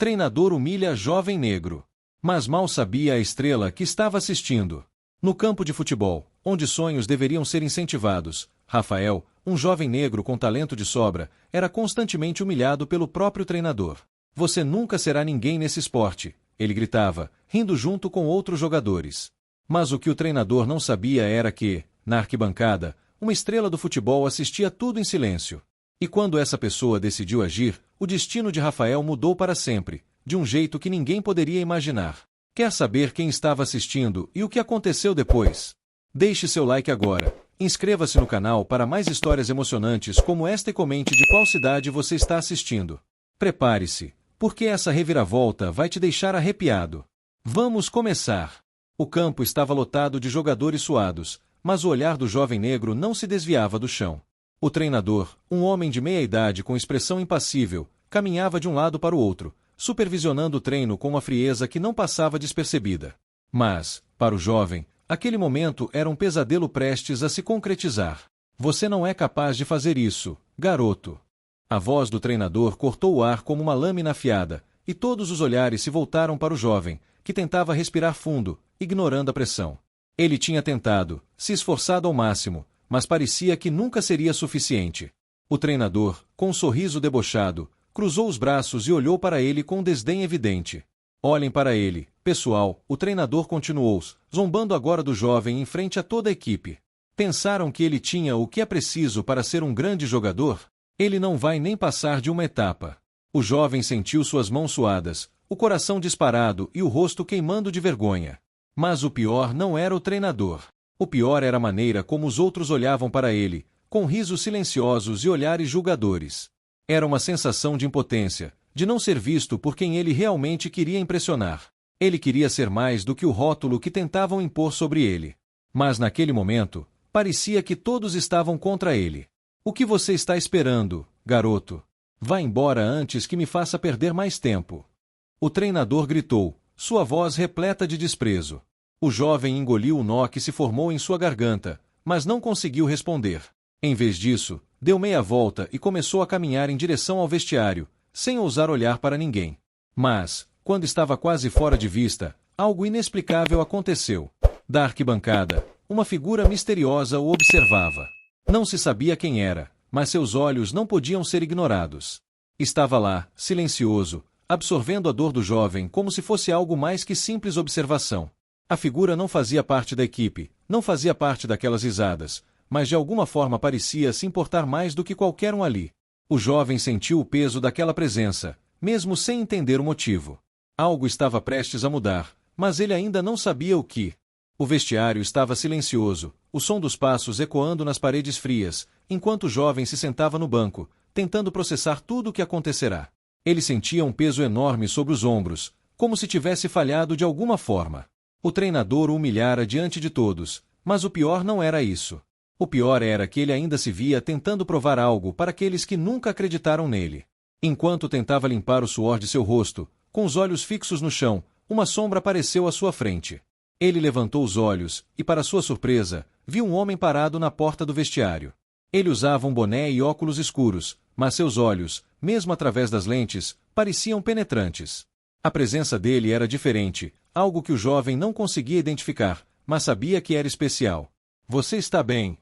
Treinador humilha jovem negro. Mas mal sabia a estrela que estava assistindo. No campo de futebol, onde sonhos deveriam ser incentivados, Rafael, um jovem negro com talento de sobra, era constantemente humilhado pelo próprio treinador. Você nunca será ninguém nesse esporte, ele gritava, rindo junto com outros jogadores. Mas o que o treinador não sabia era que, na arquibancada, uma estrela do futebol assistia tudo em silêncio. E quando essa pessoa decidiu agir, o destino de Rafael mudou para sempre, de um jeito que ninguém poderia imaginar. Quer saber quem estava assistindo e o que aconteceu depois? Deixe seu like agora, inscreva-se no canal para mais histórias emocionantes como esta e comente de qual cidade você está assistindo. Prepare-se, porque essa reviravolta vai te deixar arrepiado. Vamos começar! O campo estava lotado de jogadores suados, mas o olhar do jovem negro não se desviava do chão. O treinador, um homem de meia idade com expressão impassível, caminhava de um lado para o outro, supervisionando o treino com uma frieza que não passava despercebida. Mas, para o jovem, aquele momento era um pesadelo prestes a se concretizar. Você não é capaz de fazer isso, garoto. A voz do treinador cortou o ar como uma lâmina afiada, e todos os olhares se voltaram para o jovem, que tentava respirar fundo, ignorando a pressão. Ele tinha tentado, se esforçado ao máximo, mas parecia que nunca seria suficiente. O treinador, com um sorriso debochado, cruzou os braços e olhou para ele com um desdém evidente. Olhem para ele, pessoal, o treinador continuou, zombando agora do jovem em frente a toda a equipe. Pensaram que ele tinha o que é preciso para ser um grande jogador? Ele não vai nem passar de uma etapa. O jovem sentiu suas mãos suadas, o coração disparado e o rosto queimando de vergonha. Mas o pior não era o treinador. O pior era a maneira como os outros olhavam para ele, com risos silenciosos e olhares julgadores. Era uma sensação de impotência, de não ser visto por quem ele realmente queria impressionar. Ele queria ser mais do que o rótulo que tentavam impor sobre ele. Mas naquele momento, parecia que todos estavam contra ele. O que você está esperando, garoto? Vá embora antes que me faça perder mais tempo. O treinador gritou, sua voz repleta de desprezo. O jovem engoliu o nó que se formou em sua garganta, mas não conseguiu responder. Em vez disso, deu meia volta e começou a caminhar em direção ao vestiário, sem ousar olhar para ninguém. Mas, quando estava quase fora de vista, algo inexplicável aconteceu. Da arquibancada, uma figura misteriosa o observava. Não se sabia quem era, mas seus olhos não podiam ser ignorados. Estava lá, silencioso, absorvendo a dor do jovem como se fosse algo mais que simples observação. A figura não fazia parte da equipe, não fazia parte daquelas risadas, mas de alguma forma parecia se importar mais do que qualquer um ali. O jovem sentiu o peso daquela presença, mesmo sem entender o motivo. Algo estava prestes a mudar, mas ele ainda não sabia o que. O vestiário estava silencioso, o som dos passos ecoando nas paredes frias, enquanto o jovem se sentava no banco, tentando processar tudo o que acontecerá. Ele sentia um peso enorme sobre os ombros, como se tivesse falhado de alguma forma. O treinador o humilhara diante de todos, mas o pior não era isso. O pior era que ele ainda se via tentando provar algo para aqueles que nunca acreditaram nele. Enquanto tentava limpar o suor de seu rosto, com os olhos fixos no chão, uma sombra apareceu à sua frente. Ele levantou os olhos e, para sua surpresa, viu um homem parado na porta do vestiário. Ele usava um boné e óculos escuros, mas seus olhos, mesmo através das lentes, pareciam penetrantes. A presença dele era diferente, algo que o jovem não conseguia identificar, mas sabia que era especial. Você está bem?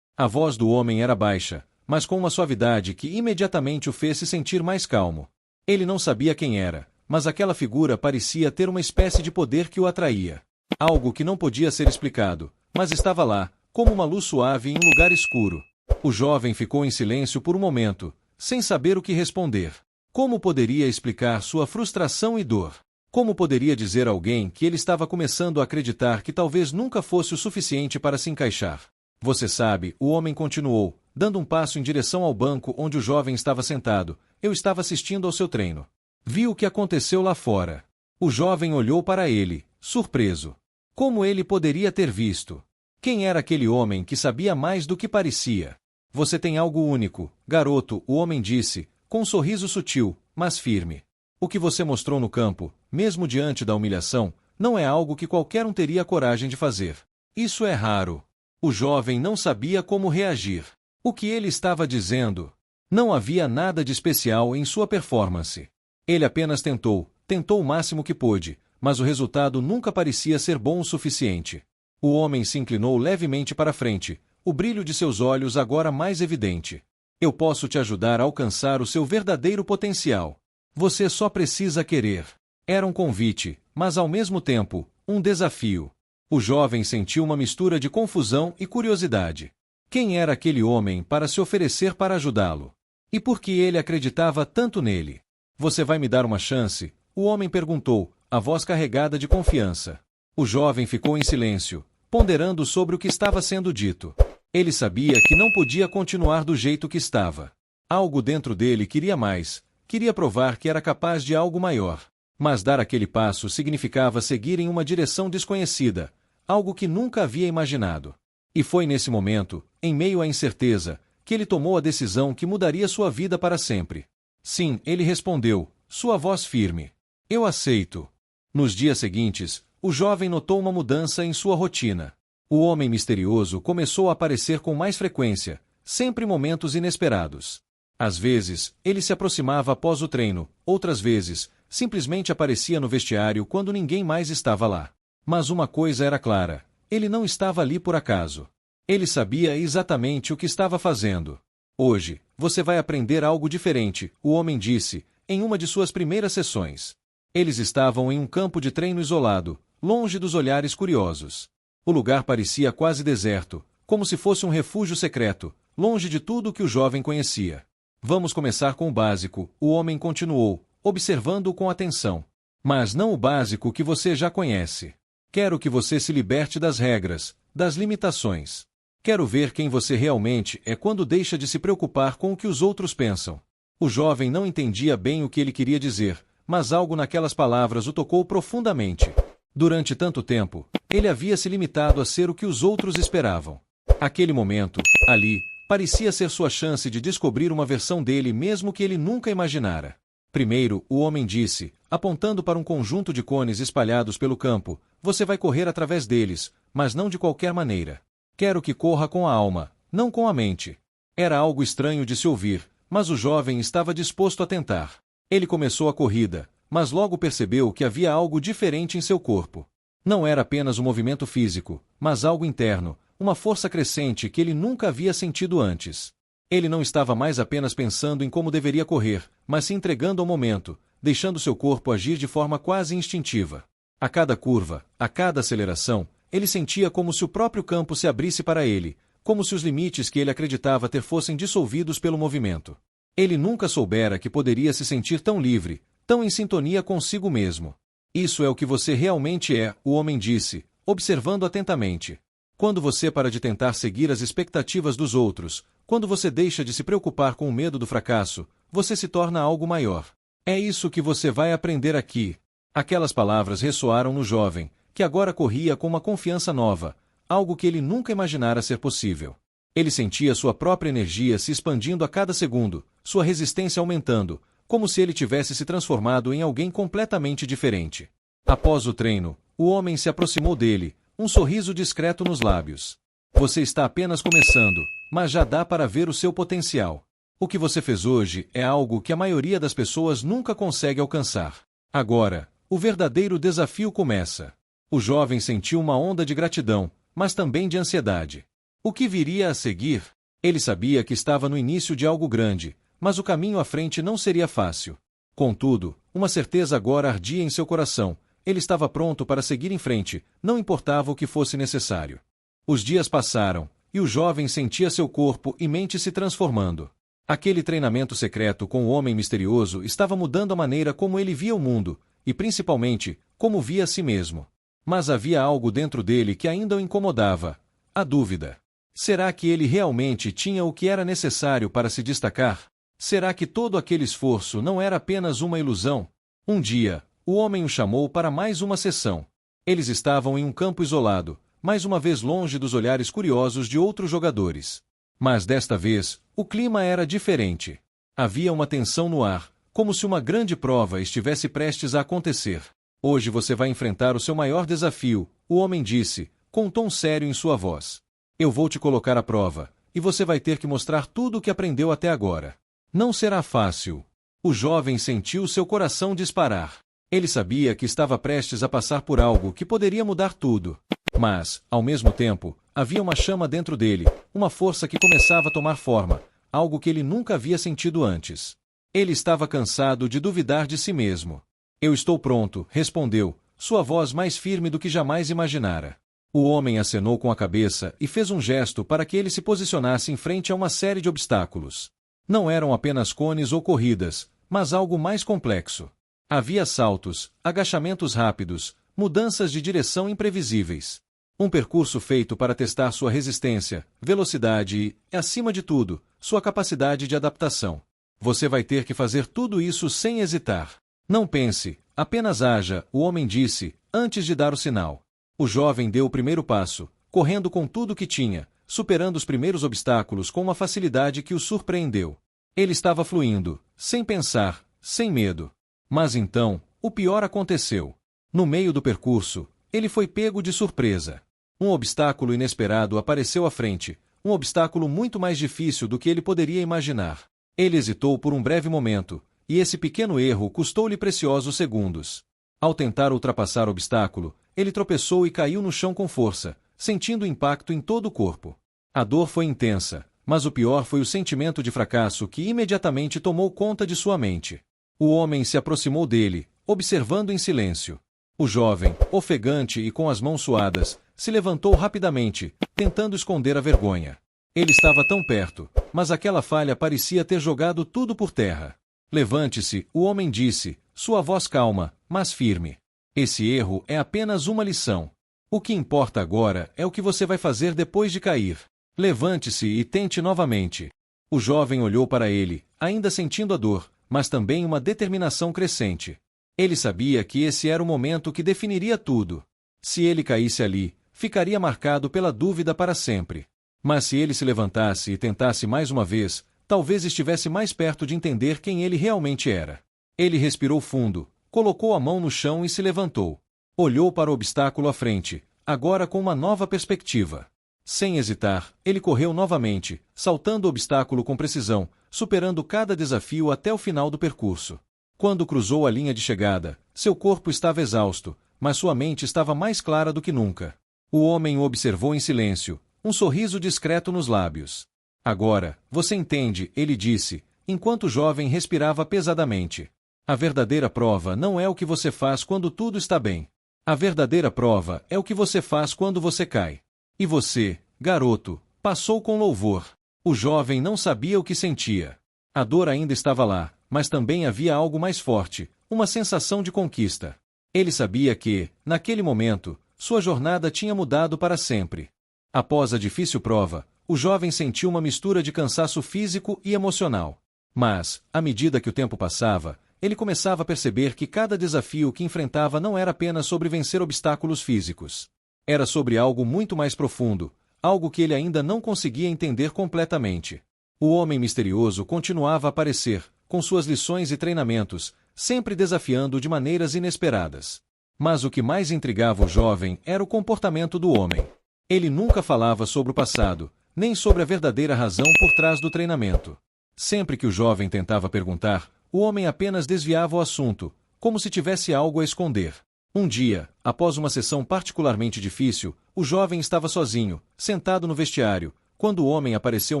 A voz do homem era baixa, mas com uma suavidade que imediatamente o fez se sentir mais calmo. Ele não sabia quem era, mas aquela figura parecia ter uma espécie de poder que o atraía. Algo que não podia ser explicado, mas estava lá, como uma luz suave em um lugar escuro. O jovem ficou em silêncio por um momento, sem saber o que responder. Como poderia explicar sua frustração e dor? Como poderia dizer a alguém que ele estava começando a acreditar que talvez nunca fosse o suficiente para se encaixar? Você sabe, o homem continuou, dando um passo em direção ao banco onde o jovem estava sentado. Eu estava assistindo ao seu treino. Vi o que aconteceu lá fora. O jovem olhou para ele, surpreso. Como ele poderia ter visto? Quem era aquele homem que sabia mais do que parecia? Você tem algo único, garoto, o homem disse, com um sorriso sutil, mas firme. O que você mostrou no campo, mesmo diante da humilhação, não é algo que qualquer um teria coragem de fazer. Isso é raro. O jovem não sabia como reagir. O que ele estava dizendo? Não havia nada de especial em sua performance. Ele apenas tentou, tentou o máximo que pôde, mas o resultado nunca parecia ser bom o suficiente. O homem se inclinou levemente para frente, o brilho de seus olhos agora mais evidente. Eu posso te ajudar a alcançar o seu verdadeiro potencial. Você só precisa querer. Era um convite, mas ao mesmo tempo, um desafio. O jovem sentiu uma mistura de confusão e curiosidade. Quem era aquele homem para se oferecer para ajudá-lo? E por que ele acreditava tanto nele? Você vai me dar uma chance? O homem perguntou, a voz carregada de confiança. O jovem ficou em silêncio, ponderando sobre o que estava sendo dito. Ele sabia que não podia continuar do jeito que estava. Algo dentro dele queria mais, queria provar que era capaz de algo maior. Mas dar aquele passo significava seguir em uma direção desconhecida, algo que nunca havia imaginado. E foi nesse momento, em meio à incerteza, que ele tomou a decisão que mudaria sua vida para sempre. Sim, ele respondeu, sua voz firme. Eu aceito. Nos dias seguintes, o jovem notou uma mudança em sua rotina. O homem misterioso começou a aparecer com mais frequência, sempre em momentos inesperados. Às vezes, ele se aproximava após o treino, outras vezes, simplesmente aparecia no vestiário quando ninguém mais estava lá. Mas uma coisa era clara, ele não estava ali por acaso. Ele sabia exatamente o que estava fazendo. Hoje, você vai aprender algo diferente, o homem disse, em uma de suas primeiras sessões. Eles estavam em um campo de treino isolado, longe dos olhares curiosos. O lugar parecia quase deserto, como se fosse um refúgio secreto, longe de tudo o que o jovem conhecia. Vamos começar com o básico, o homem continuou, observando-o com atenção. Mas não o básico que você já conhece. Quero que você se liberte das regras, das limitações. Quero ver quem você realmente é quando deixa de se preocupar com o que os outros pensam. O jovem não entendia bem o que ele queria dizer, mas algo naquelas palavras o tocou profundamente. Durante tanto tempo, ele havia se limitado a ser o que os outros esperavam. Aquele momento, ali, parecia ser sua chance de descobrir uma versão dele mesmo que ele nunca imaginara. Primeiro, o homem disse, apontando para um conjunto de cones espalhados pelo campo, você vai correr através deles, mas não de qualquer maneira. Quero que corra com a alma, não com a mente. Era algo estranho de se ouvir, mas o jovem estava disposto a tentar. Ele começou a corrida, mas logo percebeu que havia algo diferente em seu corpo. Não era apenas um movimento físico, mas algo interno, uma força crescente que ele nunca havia sentido antes. Ele não estava mais apenas pensando em como deveria correr, mas se entregando ao momento, deixando seu corpo agir de forma quase instintiva. A cada curva, a cada aceleração, ele sentia como se o próprio campo se abrisse para ele, como se os limites que ele acreditava ter fossem dissolvidos pelo movimento. Ele nunca soubera que poderia se sentir tão livre, tão em sintonia consigo mesmo. Isso é o que você realmente é, o homem disse, observando atentamente. Quando você para de tentar seguir as expectativas dos outros, quando você deixa de se preocupar com o medo do fracasso, você se torna algo maior. É isso que você vai aprender aqui. Aquelas palavras ressoaram no jovem, que agora corria com uma confiança nova, algo que ele nunca imaginara ser possível. Ele sentia sua própria energia se expandindo a cada segundo, sua resistência aumentando, como se ele tivesse se transformado em alguém completamente diferente. Após o treino, o homem se aproximou dele, um sorriso discreto nos lábios. Você está apenas começando, mas já dá para ver o seu potencial. O que você fez hoje é algo que a maioria das pessoas nunca consegue alcançar. Agora, o verdadeiro desafio começa. O jovem sentiu uma onda de gratidão, mas também de ansiedade. O que viria a seguir? Ele sabia que estava no início de algo grande, mas o caminho à frente não seria fácil. Contudo, uma certeza agora ardia em seu coração. Ele estava pronto para seguir em frente, não importava o que fosse necessário. Os dias passaram, e o jovem sentia seu corpo e mente se transformando. Aquele treinamento secreto com o homem misterioso estava mudando a maneira como ele via o mundo, e principalmente, como via a si mesmo. Mas havia algo dentro dele que ainda o incomodava. A dúvida. Será que ele realmente tinha o que era necessário para se destacar? Será que todo aquele esforço não era apenas uma ilusão? Um dia, o homem o chamou para mais uma sessão. Eles estavam em um campo isolado, mais uma vez longe dos olhares curiosos de outros jogadores. Mas desta vez, o clima era diferente. Havia uma tensão no ar, como se uma grande prova estivesse prestes a acontecer. Hoje você vai enfrentar o seu maior desafio, o homem disse, com um tom sério em sua voz. Eu vou te colocar à prova, e você vai ter que mostrar tudo o que aprendeu até agora. Não será fácil. O jovem sentiu seu coração disparar. Ele sabia que estava prestes a passar por algo que poderia mudar tudo. Mas, ao mesmo tempo, havia uma chama dentro dele, uma força que começava a tomar forma, algo que ele nunca havia sentido antes. Ele estava cansado de duvidar de si mesmo. Eu estou pronto, respondeu, sua voz mais firme do que jamais imaginara. O homem acenou com a cabeça e fez um gesto para que ele se posicionasse em frente a uma série de obstáculos. Não eram apenas cones ou corridas, mas algo mais complexo. Havia saltos, agachamentos rápidos, mudanças de direção imprevisíveis. Um percurso feito para testar sua resistência, velocidade e, acima de tudo, sua capacidade de adaptação. Você vai ter que fazer tudo isso sem hesitar. Não pense, apenas haja, o homem disse, antes de dar o sinal. O jovem deu o primeiro passo, correndo com tudo o que tinha, superando os primeiros obstáculos com uma facilidade que o surpreendeu. Ele estava fluindo, sem pensar, sem medo. Mas então, o pior aconteceu. No meio do percurso, ele foi pego de surpresa. Um obstáculo inesperado apareceu à frente, um obstáculo muito mais difícil do que ele poderia imaginar. Ele hesitou por um breve momento, e esse pequeno erro custou-lhe preciosos segundos. Ao tentar ultrapassar o obstáculo, ele tropeçou e caiu no chão com força, sentindo impacto em todo o corpo. A dor foi intensa, mas o pior foi o sentimento de fracasso que imediatamente tomou conta de sua mente. O homem se aproximou dele, observando em silêncio. O jovem, ofegante e com as mãos suadas, se levantou rapidamente, tentando esconder a vergonha. Ele estava tão perto, mas aquela falha parecia ter jogado tudo por terra. Levante-se, o homem disse, sua voz calma, mas firme. Esse erro é apenas uma lição. O que importa agora é o que você vai fazer depois de cair. Levante-se e tente novamente. O jovem olhou para ele, ainda sentindo a dor, mas também uma determinação crescente. Ele sabia que esse era o momento que definiria tudo. Se ele caísse ali, ficaria marcado pela dúvida para sempre. Mas se ele se levantasse e tentasse mais uma vez, talvez estivesse mais perto de entender quem ele realmente era. Ele respirou fundo, colocou a mão no chão e se levantou. Olhou para o obstáculo à frente, agora com uma nova perspectiva. Sem hesitar, ele correu novamente, saltando o obstáculo com precisão, superando cada desafio até o final do percurso. Quando cruzou a linha de chegada, seu corpo estava exausto, mas sua mente estava mais clara do que nunca. O homem o observou em silêncio, um sorriso discreto nos lábios. Agora, você entende, ele disse, enquanto o jovem respirava pesadamente. A verdadeira prova não é o que você faz quando tudo está bem. A verdadeira prova é o que você faz quando você cai. E você, garoto, passou com louvor. O jovem não sabia o que sentia. A dor ainda estava lá, mas também havia algo mais forte, uma sensação de conquista. Ele sabia que, naquele momento, sua jornada tinha mudado para sempre. Após a difícil prova, o jovem sentiu uma mistura de cansaço físico e emocional. Mas, à medida que o tempo passava, ele começava a perceber que cada desafio que enfrentava não era apenas sobre vencer obstáculos físicos. Era sobre algo muito mais profundo, algo que ele ainda não conseguia entender completamente. O homem misterioso continuava a aparecer, com suas lições e treinamentos, sempre desafiando de maneiras inesperadas. Mas o que mais intrigava o jovem era o comportamento do homem. Ele nunca falava sobre o passado, nem sobre a verdadeira razão por trás do treinamento. Sempre que o jovem tentava perguntar, o homem apenas desviava o assunto, como se tivesse algo a esconder. Um dia, após uma sessão particularmente difícil, o jovem estava sozinho, sentado no vestiário, quando o homem apareceu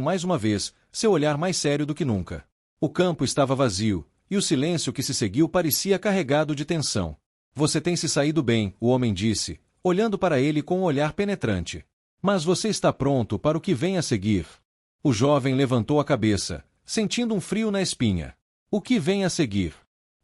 mais uma vez, seu olhar mais sério do que nunca. O campo estava vazio, e o silêncio que se seguiu parecia carregado de tensão. Você tem se saído bem, o homem disse, olhando para ele com um olhar penetrante. Mas você está pronto para o que vem a seguir? O jovem levantou a cabeça, sentindo um frio na espinha. O que vem a seguir?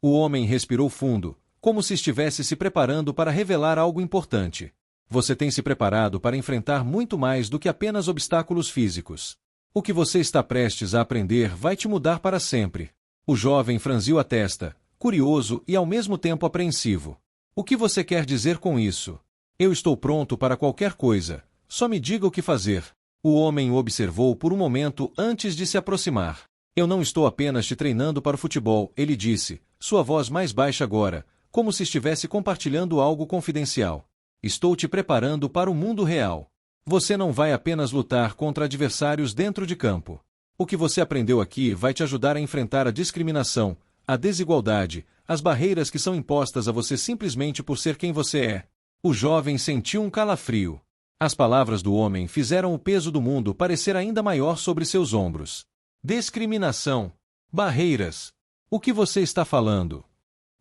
O homem respirou fundo, como se estivesse se preparando para revelar algo importante. Você tem se preparado para enfrentar muito mais do que apenas obstáculos físicos. O que você está prestes a aprender vai te mudar para sempre. O jovem franziu a testa, curioso e ao mesmo tempo apreensivo. O que você quer dizer com isso? Eu estou pronto para qualquer coisa. Só me diga o que fazer. O homem o observou por um momento antes de se aproximar. Eu não estou apenas te treinando para o futebol, ele disse, sua voz mais baixa agora, como se estivesse compartilhando algo confidencial. Estou te preparando para o mundo real. Você não vai apenas lutar contra adversários dentro de campo. O que você aprendeu aqui vai te ajudar a enfrentar a discriminação, a desigualdade, as barreiras que são impostas a você simplesmente por ser quem você é. O jovem sentiu um calafrio. As palavras do homem fizeram o peso do mundo parecer ainda maior sobre seus ombros. Discriminação. Barreiras. O que você está falando?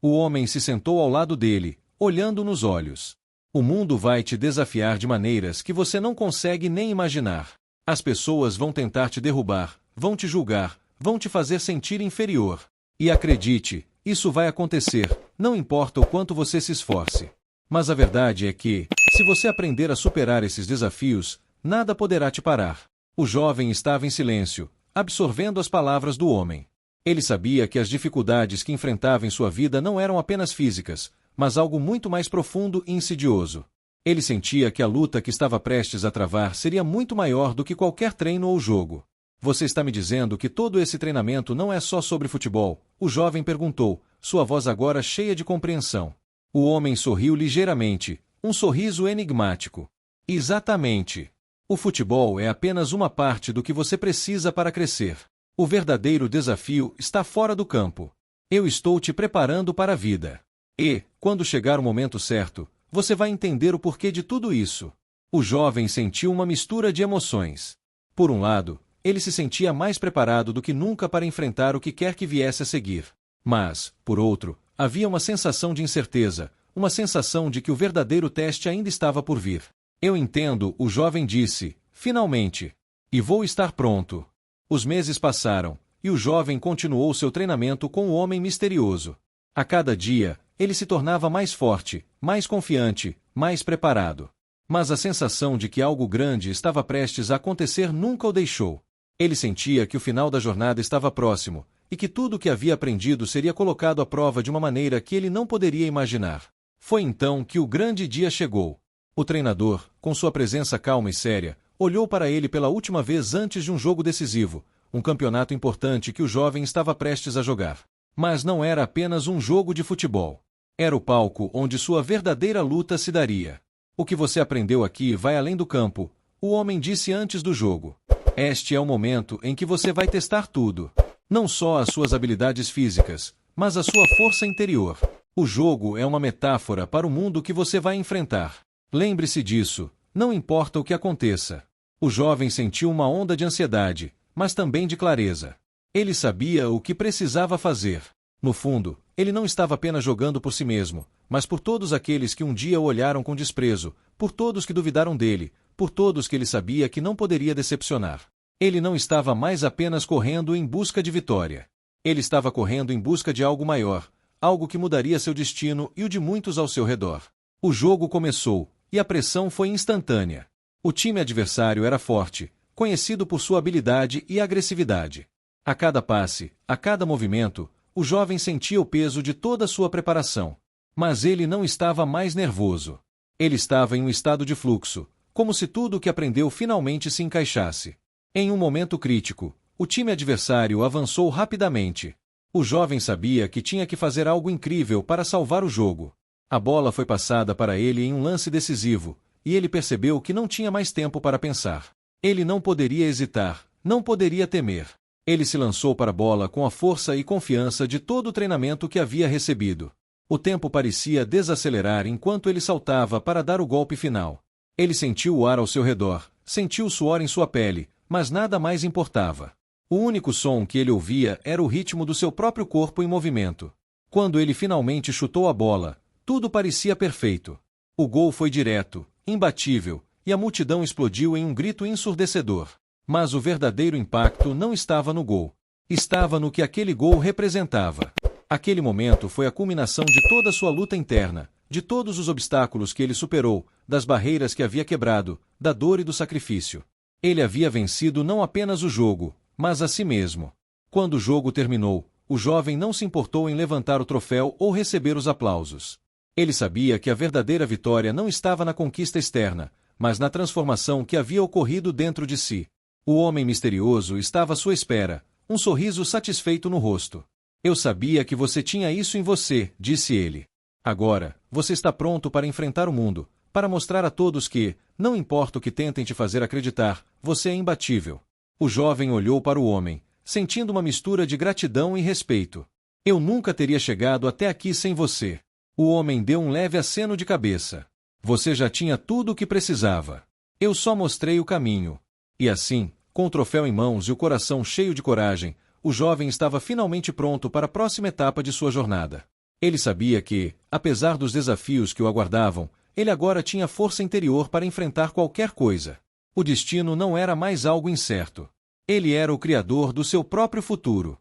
O homem se sentou ao lado dele, olhando nos olhos. O mundo vai te desafiar de maneiras que você não consegue nem imaginar. As pessoas vão tentar te derrubar, vão te julgar, vão te fazer sentir inferior. E acredite, isso vai acontecer, não importa o quanto você se esforce. Mas a verdade é que, se você aprender a superar esses desafios, nada poderá te parar. O jovem estava em silêncio, absorvendo as palavras do homem. Ele sabia que as dificuldades que enfrentava em sua vida não eram apenas físicas, mas algo muito mais profundo e insidioso. Ele sentia que a luta que estava prestes a travar seria muito maior do que qualquer treino ou jogo. Você está me dizendo que todo esse treinamento não é só sobre futebol? O jovem perguntou, sua voz agora cheia de compreensão. O homem sorriu ligeiramente, um sorriso enigmático. Exatamente. O futebol é apenas uma parte do que você precisa para crescer. O verdadeiro desafio está fora do campo. Eu estou te preparando para a vida. E, quando chegar o momento certo, você vai entender o porquê de tudo isso. O jovem sentiu uma mistura de emoções. Por um lado, ele se sentia mais preparado do que nunca para enfrentar o que quer que viesse a seguir. Mas, por outro, havia uma sensação de incerteza, uma sensação de que o verdadeiro teste ainda estava por vir. Eu entendo, o jovem disse, finalmente. E vou estar pronto. Os meses passaram, e o jovem continuou seu treinamento com o homem misterioso. A cada dia, ele se tornava mais forte, mais confiante, mais preparado. Mas a sensação de que algo grande estava prestes a acontecer nunca o deixou. Ele sentia que o final da jornada estava próximo, e que tudo o que havia aprendido seria colocado à prova de uma maneira que ele não poderia imaginar. Foi então que o grande dia chegou. O treinador, com sua presença calma e séria, olhou para ele pela última vez antes de um jogo decisivo, um campeonato importante que o jovem estava prestes a jogar. Mas não era apenas um jogo de futebol. Era o palco onde sua verdadeira luta se daria. O que você aprendeu aqui vai além do campo, o homem disse antes do jogo. Este é o momento em que você vai testar tudo. Não só as suas habilidades físicas, mas a sua força interior. O jogo é uma metáfora para o mundo que você vai enfrentar. Lembre-se disso, não importa o que aconteça. O jovem sentiu uma onda de ansiedade, mas também de clareza. Ele sabia o que precisava fazer. No fundo, ele não estava apenas jogando por si mesmo, mas por todos aqueles que um dia o olharam com desprezo, por todos que duvidaram dele, por todos que ele sabia que não poderia decepcionar. Ele não estava mais apenas correndo em busca de vitória. Ele estava correndo em busca de algo maior, algo que mudaria seu destino e o de muitos ao seu redor. O jogo começou, e a pressão foi instantânea. O time adversário era forte, conhecido por sua habilidade e agressividade. A cada passe, a cada movimento, o jovem sentia o peso de toda a sua preparação. Mas ele não estava mais nervoso. Ele estava em um estado de fluxo, como se tudo o que aprendeu finalmente se encaixasse. Em um momento crítico, o time adversário avançou rapidamente. O jovem sabia que tinha que fazer algo incrível para salvar o jogo. A bola foi passada para ele em um lance decisivo, e ele percebeu que não tinha mais tempo para pensar. Ele não poderia hesitar, não poderia temer. Ele se lançou para a bola com a força e confiança de todo o treinamento que havia recebido. O tempo parecia desacelerar enquanto ele saltava para dar o golpe final. Ele sentiu o ar ao seu redor, sentiu o suor em sua pele, mas nada mais importava. O único som que ele ouvia era o ritmo do seu próprio corpo em movimento. Quando ele finalmente chutou a bola, tudo parecia perfeito. O gol foi direto, imbatível, e a multidão explodiu em um grito ensurdecedor. Mas o verdadeiro impacto não estava no gol. Estava no que aquele gol representava. Aquele momento foi a culminação de toda a sua luta interna, de todos os obstáculos que ele superou, das barreiras que havia quebrado, da dor e do sacrifício. Ele havia vencido não apenas o jogo, mas a si mesmo. Quando o jogo terminou, o jovem não se importou em levantar o troféu ou receber os aplausos. Ele sabia que a verdadeira vitória não estava na conquista externa, mas na transformação que havia ocorrido dentro de si. O homem misterioso estava à sua espera, um sorriso satisfeito no rosto. Eu sabia que você tinha isso em você, disse ele. Agora, você está pronto para enfrentar o mundo, para mostrar a todos que, não importa o que tentem te fazer acreditar, você é imbatível. O jovem olhou para o homem, sentindo uma mistura de gratidão e respeito. Eu nunca teria chegado até aqui sem você. O homem deu um leve aceno de cabeça. Você já tinha tudo o que precisava. Eu só mostrei o caminho. E assim, com o troféu em mãos e o coração cheio de coragem, o jovem estava finalmente pronto para a próxima etapa de sua jornada. Ele sabia que, apesar dos desafios que o aguardavam, ele agora tinha força interior para enfrentar qualquer coisa. O destino não era mais algo incerto. Ele era o criador do seu próprio futuro.